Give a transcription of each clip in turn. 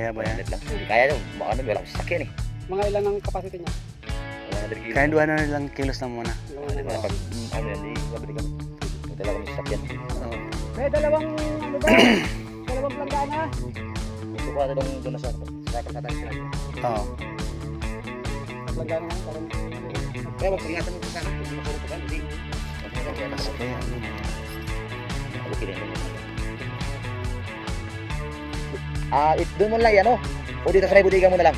Kaya ba yan? Lang. Hindi kaya daw. Baka naman wala akong sasakyan eh. Mga ilan ang capacity niya? 100 kilos. Kaya 200 lang kilos na muna. Di ba? Pag ano yan, di babalik kami. May dala kami sasakyan. Oo. May dalawang ano ba? Dalawang planggana. Gusto ko ata doon na sa kalsatan sila. Oo. Planggana nga. Parang Kaya wag ingatan mo sa sana. Kung masurot ka, hindi. Kaya nasa. Kaya ano na yan. Ako kinain mo. Doon mo lang yan, oh. O dito sa may budiga mo na lang.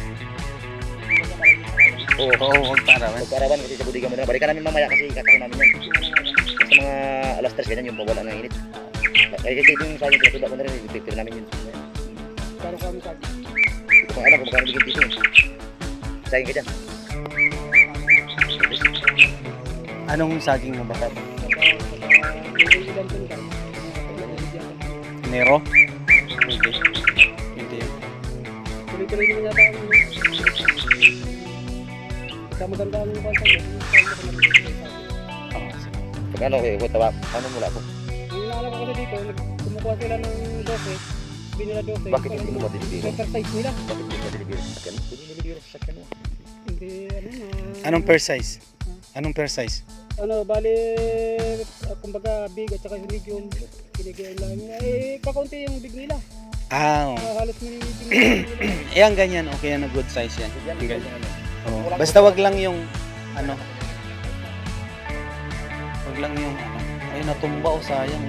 Oo. Oo, huwag para. Magkarawan kasi sa budiga mo na lang. Balikan namin mamaya kasi kakao namin yan. Sa mga alas 3 ganyan yung mawala ng init. Kaya kasi yung sa akin, pinatuba ko na rin. Pipil namin yun. parang kami sa Hindi ko alam kung magkano bigyan dito yun. Sayang ka dyan. Anong saging mo ba? ilan pun kan. Nero? Hindi. Hindi yun. Tuloy-tuloy naman yata ang ano. Sa maganda ang kwansa niya. Oo, sige. Pag ano, tawa, ano mula po? Ang inaalam ko kasi dito, kumukuha sila ng 12. Sabi nila 12. Bakit hindi mo madilibiro? Exercise nila. Bakit hindi mo madilibiro sa sakyan? Hindi nilibiro sa sakyan mo. Hindi, ano na. Anong per size? Anong per size? Ano, bali, kumbaga big at saka medium. Kinigyan lang. Kakaunti yung big nila. Oo. Halos medium nila. Yan ganyan, okay yan, good size yan. Yan, Ganyan. ganyan. Oo. Basta wag lang yung ano. Wag lang yung ano. Ay natumba o sayang.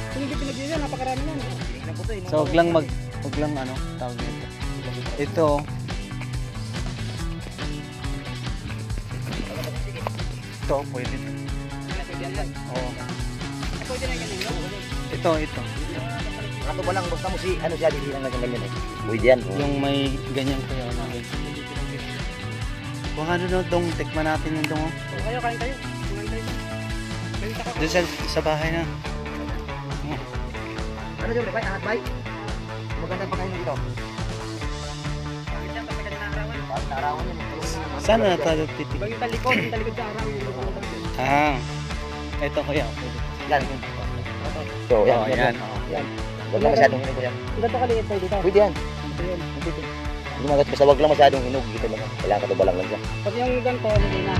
Kung hindi pinag-iyan, napakarami yan. So wag lang wag lang ano, tawag nito. Ito. Ito pwede. Oo. Pwede na ganyan, no? Ito. Ato ba lang, basta mo si, ano siya, hindi lang ganyan eh. Pwede yan. Oh. Yung may ganyan ko yun. Kung ano no, dong, tikman natin yung dong. O kayo, kain kayo. Kumain kayo. Kayo sa Doon sa bahay na. Ano dyan, bay? Angat bay? Maganda pa kayo dito. Bakit naarawan yun? Saan na tayo titik? Yung talikod sa araw. Ito kuya. Yan. So, yan. Oh, yan. Yan. Huwag lang masyadong hinog yan. Ganito kaliit tayo dito. Pwede yan. Ayun. Hindi magat, basta huwag lang masyadong hinog. Dito lang. Kailangan katubalang lang siya. Pag yung ganito, hindi na.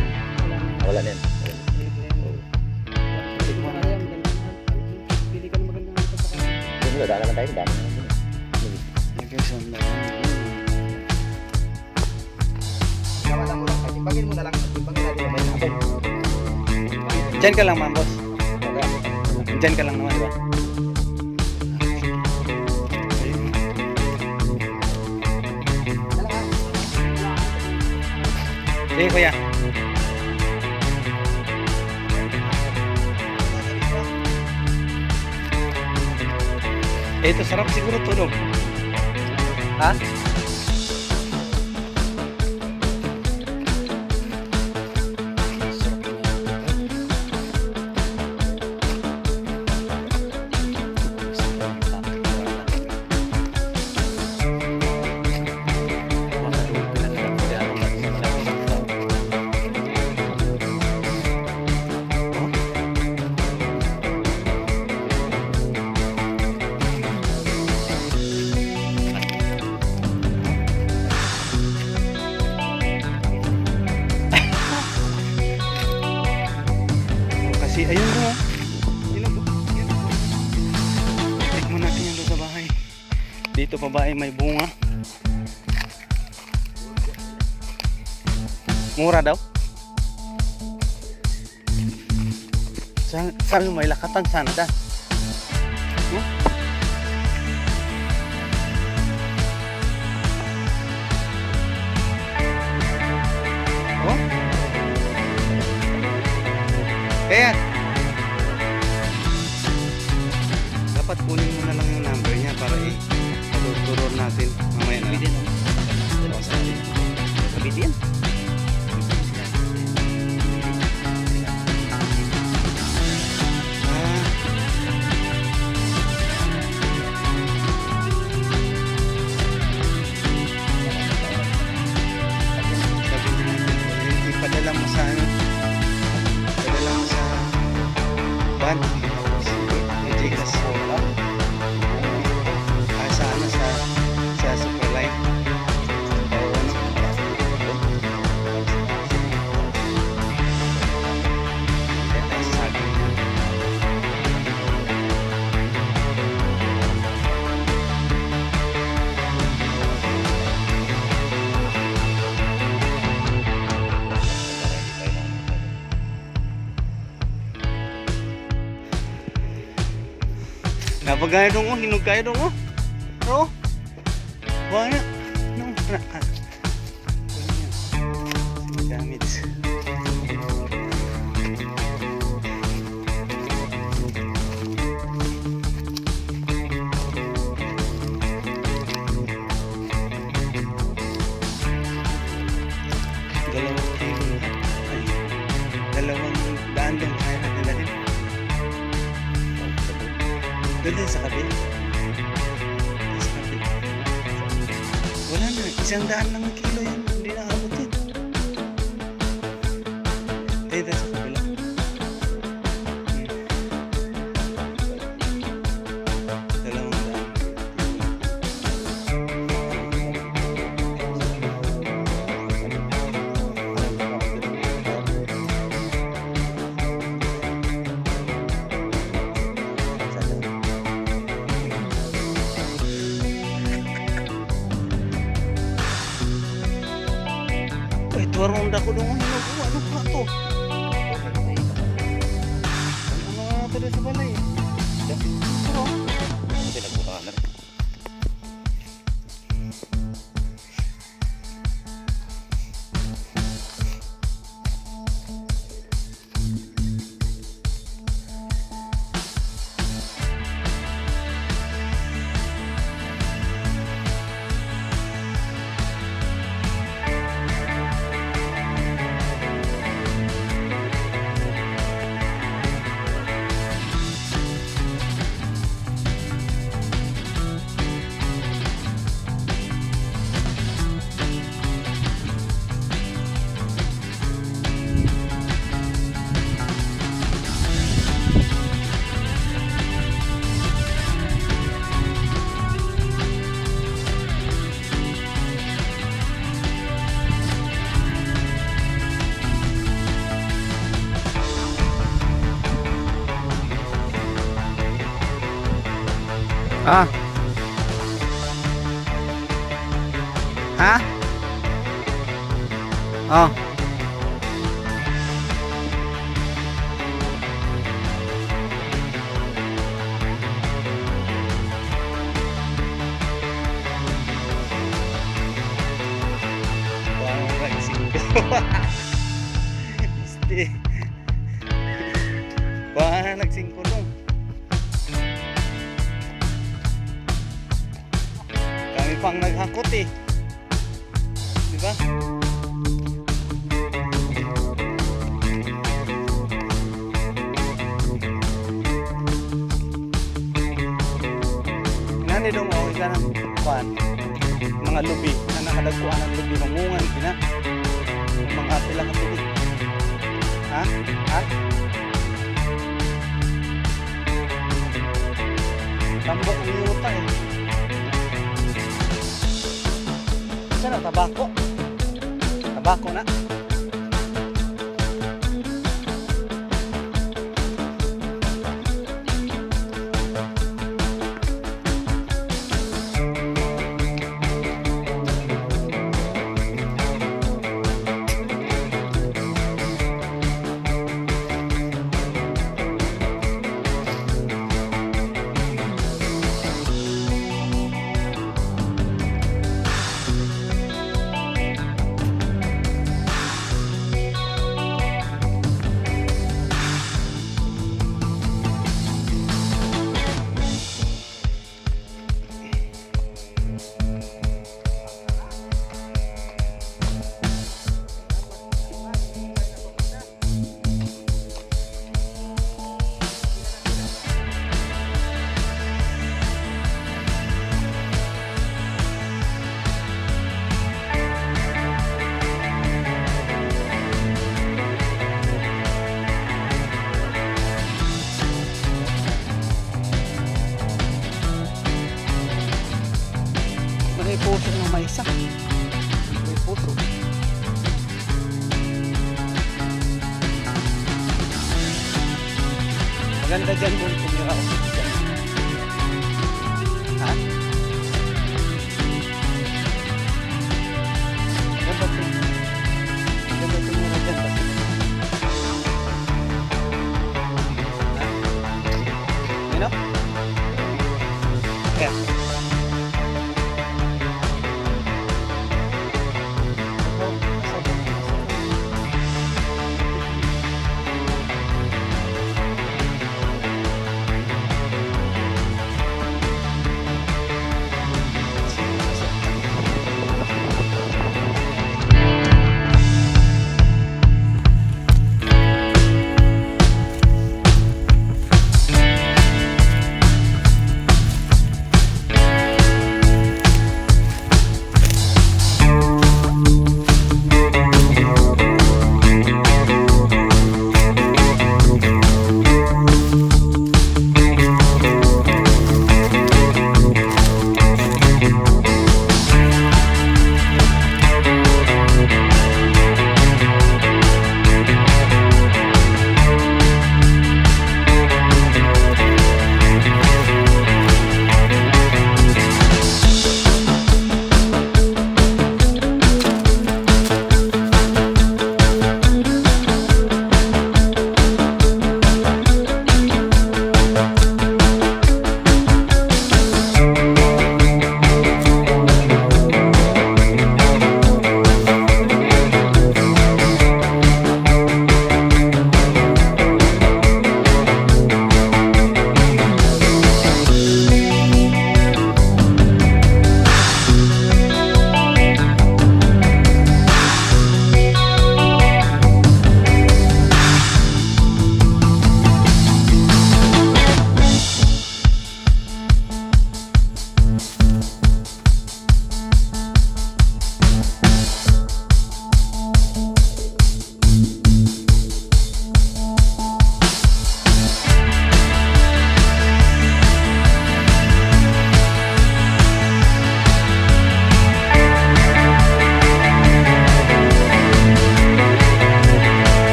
Wala na yan. Wala na yan. Pili ka ng magandang ito sa kanya. Hindi mo, daan naman tayo. Dami naman din. Kawalan mo lang. Timbangin mo na lang. Timbangin natin na may nabog. Diyan ka lang man boss. Diyan ka lang naman di ba? Sige kuya. Ito sarap siguro tulog. Ha? Kasi ayun mo. Tikman natin yung doon sa bahay. Dito pa ba ay may bunga? Mura daw? Sabi mo may lakatan sana dyan. Huh? Oh? Kaya dapat kunin mo na lang yung number niya para i-turo natin mamaya na lang. Kabitin. Ah. Sabi niya natin, ipadala mo sa ano? Ipadala mo sa van. Sige, may Gcash. Napagaya dong, hinog kayo dong, Bro. Banyak. Nung, Damit. Dalawang daan dong kaya natin dalhin. Doon sa kabila. Sa kabila. Wala na, 100 lang ang kilo yun. Hindi na abot yun. Dito sa kabila. Dalawang daan. Uy, tuwarong dako dong ang hinog. Ano pa to? Ano nga ito sa balay? Pero, Buti nagbutangan na rin. Ah. Ha? Oh. Wow, nagsingko. Este. Wah, nagsingko dong. Kami pang naghakot eh. Di ba? Nani dong ako ka ng kuan. Mga lubi na nakadagkuan ng lubi ng mungan kina. Mga pila ka tulig. Ha? Ha? Tambok ang yuta eh. Saan ang tabako? Tabako na. May puso ng maisa. May puso. Maganda dyan kung kumira o dyan. Ha? Maganda dyan. Maganda tumira dyan kasi. Ha? You know? Ayan.